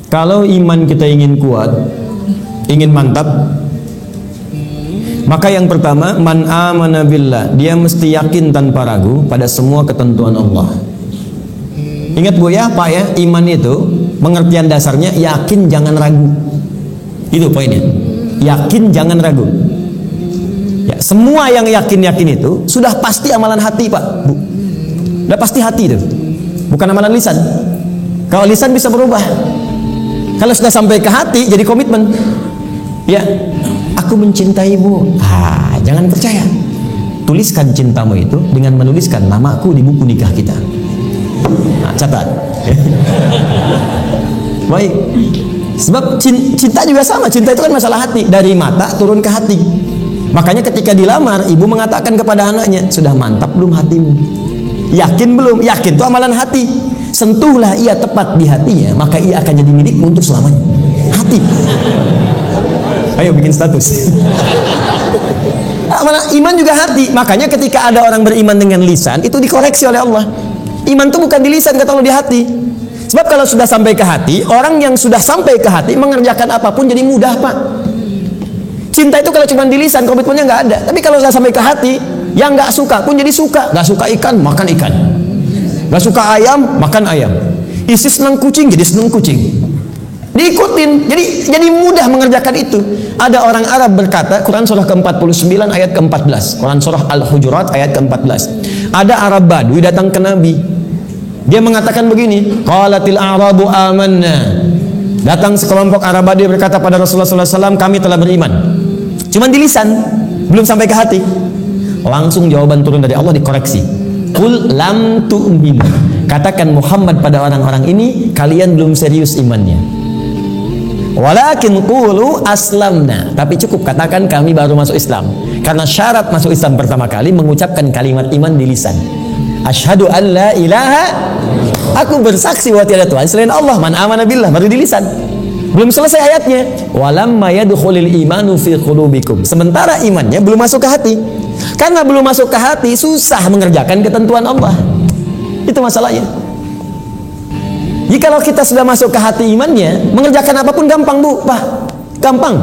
Kalau iman kita ingin kuat, ingin mantap, maka yang pertama, man amana billah, dia mesti yakin tanpa ragu pada semua ketentuan Allah. Ingat Bu ya, Pak ya, iman itu pengertian dasarnya yakin jangan ragu. Itu poinnya. Yakin jangan ragu. Ya, semua yang yakin-yakin itu sudah pasti amalan hati, Pak, Bu. Udah pasti hati itu. Bukan amalan lisan. Kalau lisan bisa berubah. Kalau sudah sampai ke hati jadi komitmen. Ya, aku mencintaimu. Jangan percaya. Tuliskan cintamu itu dengan menuliskan namaku di buku nikah kita. Catat. Baik. Sebab cinta juga sama. Cinta itu kan masalah hati. Dari mata turun ke hati. Makanya ketika dilamar, ibu mengatakan kepada anaknya, sudah mantap belum hatimu? Yakin belum? Yakin itu amalan hati. Sentuhlah ia tepat di hatinya, maka ia akan jadi milikmu untuk selamanya. Hati. Ayo bikin status. Iman juga hati. Makanya ketika ada orang beriman dengan lisan, itu dikoreksi oleh Allah. Iman itu bukan di lisan, kata Allah, di hati. Sebab kalau sudah sampai ke hati, orang yang sudah sampai ke hati mengerjakan apapun jadi mudah, Pak. Cinta itu kalau cuma di lisan, komitmennya nggak ada. Tapi kalau sudah sampai ke hati, yang nggak suka pun jadi suka. Nggak suka ikan, makan ikan. Nggak suka ayam, makan ayam. Isi senang kucing, jadi senang kucing. Diikutin, jadi mudah mengerjakan itu. Ada orang Arab berkata, Quran surah ke-49 ayat ke-14, Quran surah Al-Hujurat ayat ke-14. Ada Arab Badui datang ke Nabi. Dia mengatakan begini, qalatil a'rabu amanna. Datang sekelompok Arab Badui berkata pada Rasulullah SAW, kami telah beriman. Cuman di lisan, belum sampai ke hati. Langsung jawaban turun dari Allah dikoreksi. Qul lam tu'minu. Katakan Muhammad pada orang-orang ini, kalian belum serius imannya. Walakin qulu aslamna. Tapi cukup katakan kami baru masuk Islam. Karena syarat masuk Islam pertama kali mengucapkan kalimat iman di lisan. Asyhadu an la ilaha, aku bersaksi bahwa tiada Tuhan selain Allah. Man amana billah, baru di lisan. Belum selesai ayatnya. Walamma yadkhulul imanu fi qulubikum. Sementara imannya belum masuk ke hati. Karena belum masuk ke hati, susah mengerjakan ketentuan Allah. Itu masalahnya. Jikalau kita sudah masuk ke hati imannya, mengerjakan apapun gampang, Bu, Pak. Gampang.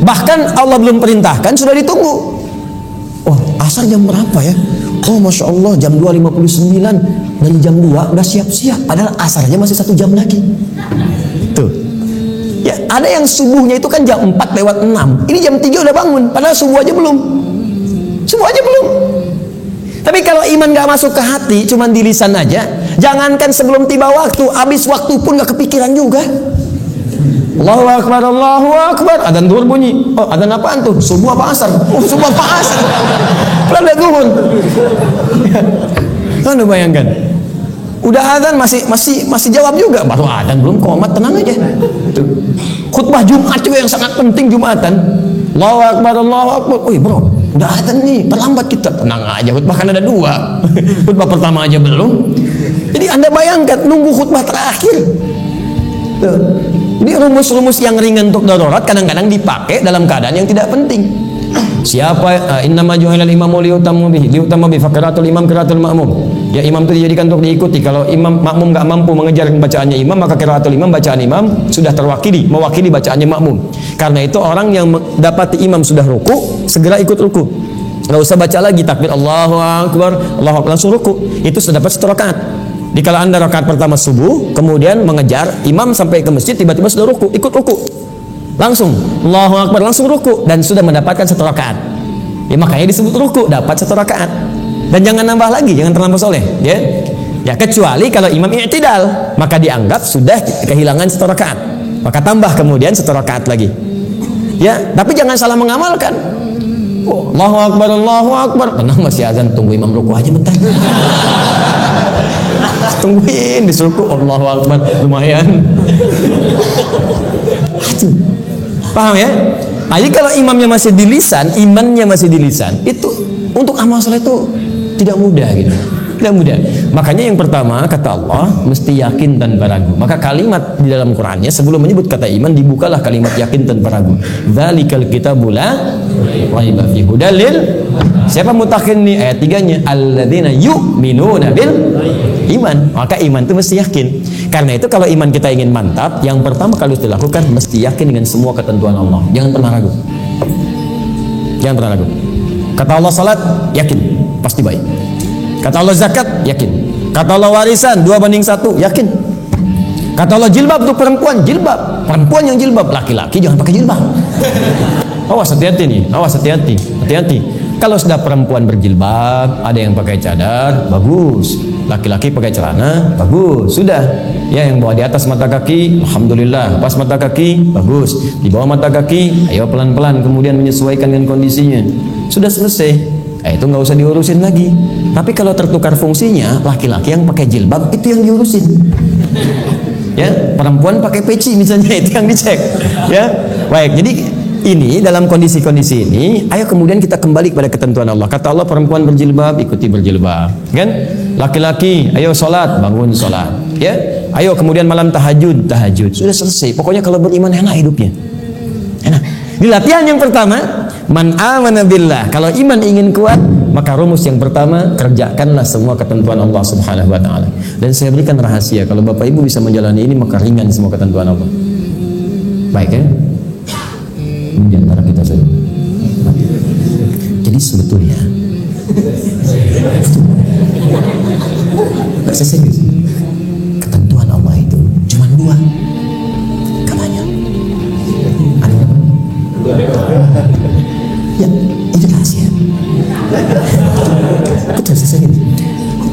Bahkan Allah belum perintahkan, sudah ditunggu. Oh, asar jam berapa ya? Oh, Masya Allah, jam 2.59. Dari jam 2 udah siap-siap. Padahal asarnya masih 1 jam lagi. Tuh. Ya, ada yang subuhnya itu kan jam 4:06. Ini jam 3 udah bangun. Padahal subuh aja belum. Subuh aja belum. Tapi kalau iman gak masuk ke hati, cuman di lisan aja, jangankan sebelum tiba waktu, habis waktu pun gak kepikiran juga. Allahu Akbar, Allahu Akbar. Adzan zuhur bunyi. Oh, adzan apaan tuh? Subuh apa asar? Oh, subuh apa asar? Belum zuhur. Kan bayangkan. Udah adzan masih jawab juga. Baru adzan belum qomat, tenang aja. Tuh. Khutbah Jumat juga yang sangat penting Jumatan. Allahu Akbar, Allahu Akbar. Wih, bro, udah adzan nih, terlambat kita. Tenang aja, khutbah kan ada 2. Khutbah pertama aja belum. Jadi Anda bayangkan nunggu khutbah terakhir. Tuh. Jadi rumus-rumus yang ringan untuk darurat kadang-kadang dipakai dalam keadaan yang tidak penting. Siapa innama ju'ilal imamu liutamu bihi, liutama bi faqiratul imam qiraatul ma'mum. Ya, imam itu dijadikan untuk diikuti. Kalau imam makmum enggak mampu mengejar bacaannya imam, maka qiraatul imam, bacaan imam sudah terwakili, mewakili bacaannya makmum. Karena itu orang yang mendapati imam sudah ruku, segera ikut ruku. Enggak usah baca lagi takbir Allahu Akbar, Allahu Akbar, langsung ruku. Itu sudah dapat 1 rakaat. Dikala Anda rakaat pertama subuh, kemudian mengejar imam sampai ke masjid, tiba-tiba sudah ruku, ikut ruku. Langsung Allahu Akbar, langsung ruku dan sudah mendapatkan 1 rakaat. Ya, makanya disebut ruku, dapat 1 rakaat. Dan jangan nambah lagi, jangan terlampau soleh, ya. Ya, kecuali kalau imam i'tidal, maka dianggap sudah kehilangan 1 rakaat. Maka tambah kemudian 1 rakaat lagi. Ya, tapi jangan salah mengamalkan. Oh, Allahu Akbar, Allahu Akbar. Tenang, masih azan, tunggu imam ruku aja bentar. Tungguin disuruh Allahu Akbar, lumayan. Paham ya? Jadi kalau imamnya masih di lisan, imannya masih di lisan, itu untuk amal soleh itu tidak mudah gitu. Tidak mudah. Makanya yang pertama kata Allah mesti yakin tanpa ragu. Maka kalimat di dalam Qur'annya sebelum menyebut kata iman dibukalah kalimat yakin tanpa ragu. Dzalikal kitabul la raiba fihi hudal lil. Siapa mutakin nih? Ayat 3-nya alladzina yu'minuna bil iman. Maka iman itu mesti yakin. Karena itu kalau iman kita ingin mantap, yang pertama kali dilakukan mesti yakin dengan semua ketentuan Allah. Jangan pernah ragu. Jangan pernah ragu. Kata Allah salat, yakin, pasti baik. Kata Allah zakat, yakin. Kata Allah warisan 2:1, yakin. Kata Allah jilbab untuk perempuan, jilbab. Perempuan yang jilbab, laki-laki jangan pakai jilbab. Awas, hati-hati nih, awas, hati-hati, hati-hati. Kalau sudah perempuan berjilbab, ada yang pakai cadar, bagus. Laki-laki pakai celana, bagus. Sudah. Ya, yang bawa di atas mata kaki, alhamdulillah. Pas mata kaki, bagus. Di bawah mata kaki, ayo pelan-pelan, kemudian menyesuaikan dengan kondisinya. Sudah selesai. Itu nggak usah diurusin lagi. Tapi kalau tertukar fungsinya, laki-laki yang pakai jilbab itu yang diurusin. Ya, perempuan pakai peci misalnya, itu yang dicek. Ya, baik. Jadi ini dalam kondisi-kondisi ini, ayo kemudian kita kembali kepada ketentuan Allah. Kata Allah perempuan berjilbab, ikuti berjilbab, kan? Laki-laki, ayo sholat, bangun sholat, ya. Ayo kemudian malam tahajud, tahajud. Sudah selesai. Pokoknya kalau beriman enak hidupnya, enak. Di latihan yang pertama, man amana billah. Kalau iman ingin kuat, maka rumus yang pertama, kerjakanlah semua ketentuan Allah Subhanahu wa taala. Dan saya berikan rahasia, kalau Bapak Ibu bisa menjalani ini, maka ringan semua ketentuan Allah. Baik ya? Ini di antara kita saja. Jadi sebetulnya nggak serius. Ketentuan Allah itu cuma 2. Katanya. Ada berapa? Ya, itu rahasia. Betul serius.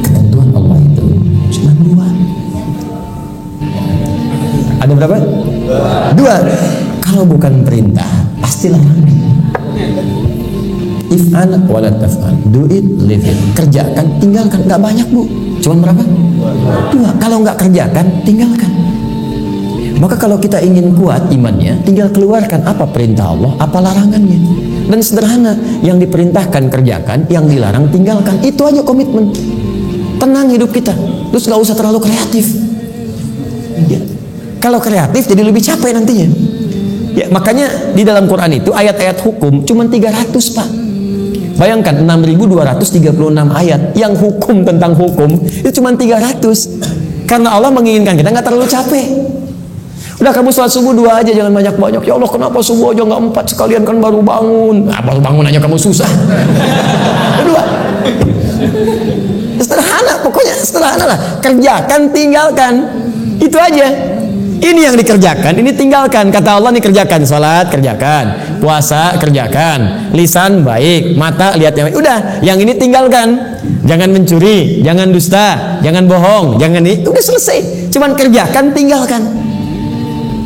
Ketentuan Allah itu cuma 2. Ada berapa? 2. Kalau bukan perintah, pasti larangan. If'al wala taf'al, do it, leave it. Kerjakan, tinggalkan. Nggak banyak bu, cuma berapa? 2. Kalau nggak kerjakan, tinggalkan. Maka kalau kita ingin kuat imannya, tinggal keluarkan apa perintah Allah, apa larangannya. Dan sederhana, yang diperintahkan kerjakan, yang dilarang tinggalkan. Itu aja komitmen. Tenang hidup kita. Terus nggak usah terlalu kreatif. Ya. Kalau kreatif jadi lebih capek nantinya. Ya, makanya di dalam Quran itu ayat-ayat hukum cuma 300 Pak. Bayangkan 6.236 ayat yang hukum tentang hukum itu cuma 300. Karena Allah menginginkan kita nggak terlalu capek. Udah kamu sholat subuh 2 aja, jangan banyak-banyak. Ya Allah kenapa subuh aja nggak 4 sekalian, kan baru bangun. Baru bangun aja kamu susah. 2. Sederhana, pokoknya sederhana lah. Kerjakan, tinggalkan. Itu aja. Ini yang dikerjakan, ini tinggalkan. Kata Allah nih, kerjakan. Salat, kerjakan. Puasa, kerjakan. Lisan, baik. Mata, lihat yang baik. Udah, yang ini tinggalkan. Jangan mencuri, jangan dusta, jangan bohong, jangan ini. Udah selesai. Cuman kerjakan, tinggalkan.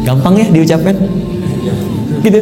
Gampang ya diucapkan? Gitu.